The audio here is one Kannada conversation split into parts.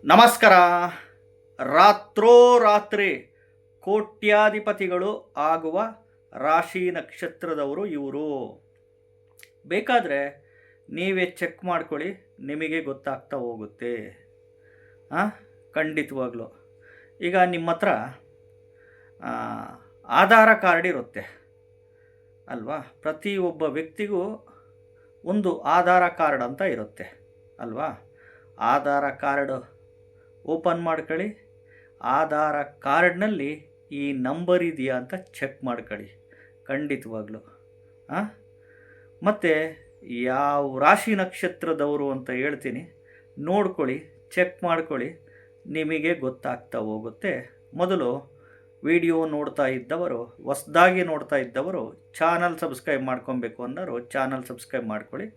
ನಮಸ್ಕಾರ. ರಾತ್ರೋರಾತ್ರಿ ಕೋಟ್ಯಾಧಿಪತಿಗಳು ಆಗುವ ರಾಶಿ ನಕ್ಷತ್ರದವರು ಇವರು. ಬೇಕಾದರೆ ನೀವೇ ಚೆಕ್ ಮಾಡ್ಕೊಳ್ಳಿ, ನಿಮಗೆ ಗೊತ್ತಾಗ್ತಾ ಹೋಗುತ್ತೆ. ಖಂಡಿತವಾಗ್ಲೂ ಈಗ ನಿಮ್ಮ ಹತ್ರ ಆಧಾರ ಕಾರ್ಡ್ ಇರುತ್ತೆ ಅಲ್ವಾ? ಪ್ರತಿಯೊಬ್ಬ ವ್ಯಕ್ತಿಗೂ ಒಂದು ಆಧಾರ ಕಾರ್ಡ್ ಅಂತ ಇರುತ್ತೆ ಅಲ್ವಾ? ಆಧಾರ ಕಾರ್ಡ್ ಓಪನ್ ಮಾಡ್ಕೊಳ್ಳಿ. ಆಧಾರ ಕಾರ್ಡ್ನಲ್ಲಿ ಈ ನಂಬರ್ ಇದೆಯಾ ಅಂತ ಚೆಕ್ ಮಾಡ್ಕೊಳ್ಳಿ ಖಂಡಿತವಾಗ್ಲೂ. ಮತ್ತು ಯಾವ ರಾಶಿ ನಕ್ಷತ್ರದವರು ಅಂತ ಹೇಳ್ತೀನಿ, ನೋಡ್ಕೊಳ್ಳಿ, ಚೆಕ್ ಮಾಡ್ಕೊಳ್ಳಿ, ನಿಮಗೆ ಗೊತ್ತಾಗ್ತಾ ಹೋಗುತ್ತೆ. ಮೊದಲು ವಿಡಿಯೋ ನೋಡ್ತಾ ಇದ್ದವರು, ಹೊಸದಾಗಿ ನೋಡ್ತಾ ಇದ್ದವರು ಚಾನಲ್ ಸಬ್ಸ್ಕ್ರೈಬ್ ಮಾಡ್ಕೊಬೇಕು ಅನ್ನೋರು ಚಾನಲ್ ಸಬ್ಸ್ಕ್ರೈಬ್ ಮಾಡ್ಕೊಳ್ಳಿ.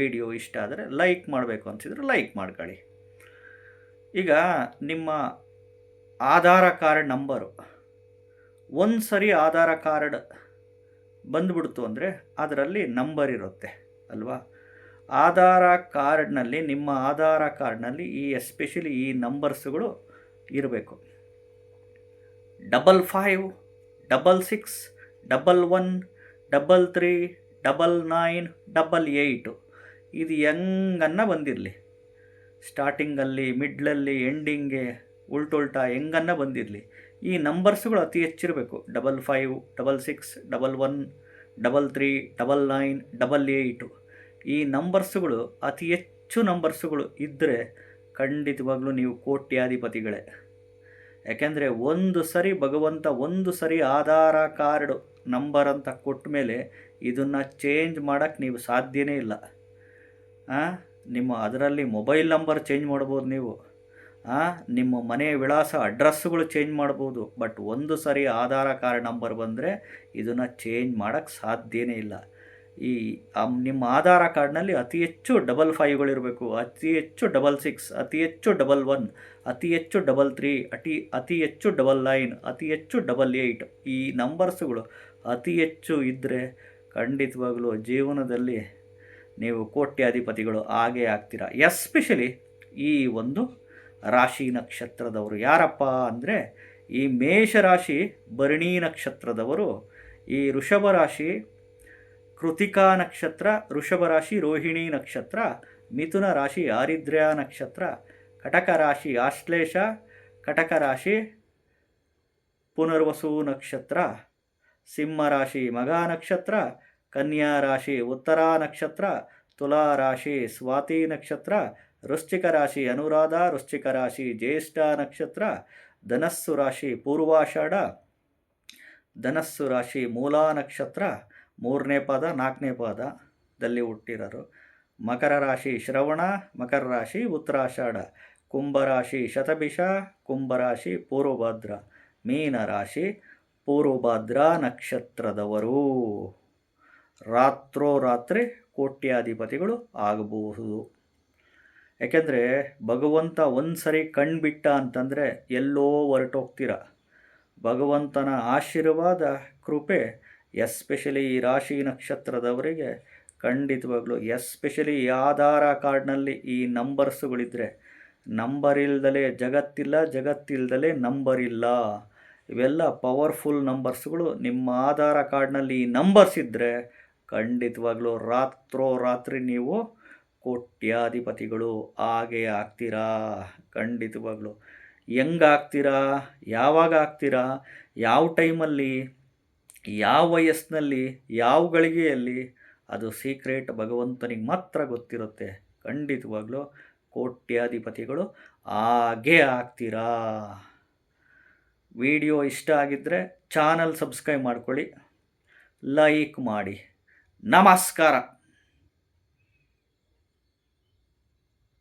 ವಿಡಿಯೋ ಇಷ್ಟ ಆದರೆ ಲೈಕ್ ಮಾಡಬೇಕು ಅನಿಸಿದ್ರೆ ಲೈಕ್ ಮಾಡ್ಕೊಳ್ಳಿ. ಈಗ ನಿಮ್ಮ ಆಧಾರ ಕಾರ್ಡ್ ನಂಬರು ಒಂದು ಸರಿ ಆಧಾರ ಕಾರ್ಡ್ ಬಂದುಬಿಡ್ತು ಅಂದರೆ ಅದರಲ್ಲಿ ನಂಬರ್ ಇರುತ್ತೆ ಅಲ್ವಾ? ಆಧಾರ ಕಾರ್ಡ್ನಲ್ಲಿ, ನಿಮ್ಮ ಆಧಾರ ಕಾರ್ಡ್ನಲ್ಲಿ ಎಸ್ಪೆಷಲಿ ಈ ನಂಬರ್ಸ್ಗಳು ಇರಬೇಕು. 55 66 11 33 99 88 ಇದು ಹೆಂಗನ್ನ ಬಂದಿರಲಿ, ಸ್ಟಾರ್ಟಿಂಗಲ್ಲಿ, ಮಿಡ್ಲಲ್ಲಿ, ಎಂಡಿಂಗ್ಗೆ, ಉಲ್ಟಾ ಹೆಂಗನ್ನ ಬಂದಿರಲಿ, ಈ ನಂಬರ್ಸ್ಗಳು ಅತಿ ಹೆಚ್ಚಿರಬೇಕು. 55 66 11 33 99 88 ಈ ನಂಬರ್ಸ್ಗಳು ಅತಿ ಹೆಚ್ಚು ನಂಬರ್ಸ್ಗಳು ಇದ್ದರೆ ಖಂಡಿತವಾಗ್ಲೂ ನೀವು ಕೋಟ್ಯಾಧಿಪತಿಗಳೇ. ಯಾಕೆಂದರೆ ಒಂದು ಸರಿ ಆಧಾರ ಕಾರ್ಡ್ ನಂಬರ್ ಅಂತ ಕೊಟ್ಟ ಮೇಲೆ ಇದನ್ನು ಚೇಂಜ್ ಮಾಡೋಕ್ಕೆ ನೀವು ಸಾಧ್ಯವೇ ಇಲ್ಲ. ನಿಮ್ಮ ಅದರಲ್ಲಿ ಮೊಬೈಲ್ ನಂಬರ್ ಚೇಂಜ್ ಮಾಡ್ಬೋದು ನೀವು, ನಿಮ್ಮ ಮನೆ ವಿಳಾಸ ಅಡ್ರೆಸ್ಸುಗಳು ಚೇಂಜ್ ಮಾಡ್ಬೋದು. ಬಟ್ ಒಂದು ಸರಿ ಆಧಾರ ಕಾರ್ಡ್ ನಂಬರ್ ಬಂದರೆ ಇದನ್ನು ಚೇಂಜ್ ಮಾಡೋಕ್ಕೆ ಸಾಧ್ಯವೇ ಇಲ್ಲ. ನಿಮ್ಮ ಆಧಾರ ಕಾರ್ಡ್ನಲ್ಲಿ ಅತಿ ಹೆಚ್ಚು 55ಗಳಿರಬೇಕು, ಅತಿ ಹೆಚ್ಚು 66, ಅತಿ ಹೆಚ್ಚು 11, ಅತಿ ಹೆಚ್ಚು 33, ಅತಿ ಹೆಚ್ಚು 99, ಅತಿ ಹೆಚ್ಚು 88 ಈ ನಂಬರ್ಸ್ಗಳು ಅತಿ ಹೆಚ್ಚು ಇದ್ದರೆ ಖಂಡಿತವಾಗಲೂ ಜೀವನದಲ್ಲಿ ನೀವು ಕೋಟ್ಯಾಧಿಪತಿಗಳು ಆಗೇ ಆಗ್ತೀರಾ. ಎಸ್ಪೆಷಲಿ ಈ ಒಂದು ರಾಶಿ ನಕ್ಷತ್ರದವರು ಯಾರಪ್ಪ ಅಂದರೆ, ಈ ಮೇಷರಾಶಿ ಭರಣಿ ನಕ್ಷತ್ರದವರು, ಈ ವೃಷಭ ರಾಶಿ ಕೃತಿಕಾ ನಕ್ಷತ್ರ, ವೃಷಭ ರಾಶಿ ರೋಹಿಣಿ ನಕ್ಷತ್ರ, ಮಿಥುನ ರಾಶಿ ಆರಿದ್ರ್ಯ ನಕ್ಷತ್ರ, ಕಟಕ ರಾಶಿ ಆಶ್ಲೇಷ, ಕಟಕ ರಾಶಿ ಪುನರ್ವಸು ನಕ್ಷತ್ರ, ಸಿಂಹ ರಾಶಿ ಮಗ ನಕ್ಷತ್ರ, ಕನ್ಯಾ ರಾಶಿ ಉತ್ತರಾ ನಕ್ಷತ್ರ, ತುಲಾ ರಾಶಿ ಸ್ವಾತಿ ನಕ್ಷತ್ರ, ವೃಶ್ಚಿಕ ರಾಶಿ ಅನುರಾಧ, ವೃಶ್ಚಿಕ ರಾಶಿ ಜ್ಯೇಷ್ಠ ನಕ್ಷತ್ರ, ಧನಸ್ಸು ರಾಶಿ ಪೂರ್ವಾಷಾಢ, ಧನಸ್ಸು ರಾಶಿ ಮೂಲಾ ನಕ್ಷತ್ರ 3ನೇ ಪಾದ 4ನೇ ಪಾದದಲ್ಲಿ ಹುಟ್ಟಿರೋರು, ಮಕರ ರಾಶಿ ಶ್ರವಣ, ಮಕರ ರಾಶಿ ಉತ್ತರಾಷಾಢ, ಕುಂಭರಾಶಿ ಶತಭಿಷ, ಕುಂಭರಾಶಿ ಪೂರ್ವಭದ್ರ, ಮೀನ ರಾಶಿ ಪೂರ್ವಭದ್ರ ನಕ್ಷತ್ರದವರು ರಾತ್ರೋರಾತ್ರಿ ಕೋಟ್ಯಾಧಿಪತಿಗಳು ಆಗಬಹುದು. ಯಾಕೆಂದರೆ ಭಗವಂತ ಒಂದು ಸರಿ ಕಣ್ಬಿಟ್ಟ ಅಂತಂದರೆ ಎಲ್ಲೋ ಹೊರಟೋಗ್ತೀರ. ಭಗವಂತನ ಆಶೀರ್ವಾದ ಕೃಪೆ ಎಸ್ಪೆಷಲಿ ಈ ರಾಶಿ ನಕ್ಷತ್ರದವರಿಗೆ ಖಂಡಿತವಾಗ್ಲೂ, ಎಸ್ಪೆಷಲಿ ಈ ಆಧಾರ ಕಾರ್ಡ್ನಲ್ಲಿ ಈ ನಂಬರ್ಸ್ಗಳಿದ್ದರೆ, ನಂಬರ್ ಇಲ್ದಲೇ ಜಗತ್ತಿಲ್ಲ, ಜಗತ್ತಿಲ್ದಲೇ ನಂಬರ್ ಇಲ್ಲ. ಇವೆಲ್ಲ ಪವರ್ಫುಲ್ ನಂಬರ್ಸ್ಗಳು. ನಿಮ್ಮ ಆಧಾರ ಕಾರ್ಡ್ನಲ್ಲಿ ಈ ನಂಬರ್ಸ್ ಇದ್ದರೆ ಖಂಡಿತವಾಗ್ಲೂ ರಾತ್ರೋರಾತ್ರಿ ನೀವು ಕೋಟ್ಯಾಧಿಪತಿಗಳು ಆಗೇ ಆಗ್ತೀರಾ. ಖಂಡಿತವಾಗ್ಲೂ ಹೆಂಗಾಗ್ತೀರಾ, ಯಾವಾಗ ಆಗ್ತೀರಾ, ಯಾವ ಟೈಮಲ್ಲಿ, ಯಾವ ವಯಸ್ಸಿನಲ್ಲಿ, ಯಾವ ಗಳಿಗೆಯಲ್ಲಿ, ಅದು ಸೀಕ್ರೆಟ್ ಭಗವಂತನಿಗೆ ಮಾತ್ರ ಗೊತ್ತಿರುತ್ತೆ. ಖಂಡಿತವಾಗ್ಲೂ ಕೋಟ್ಯಾಧಿಪತಿಗಳು ಆಗೇ ಆಗ್ತೀರಾ. ವಿಡಿಯೋ ಇಷ್ಟ ಆಗಿದ್ದರೆ ಚಾನಲ್ ಸಬ್ಸ್ಕ್ರೈಬ್ ಮಾಡ್ಕೊಳ್ಳಿ, ಲೈಕ್ ಮಾಡಿ. ನಮಸ್ಕಾರ.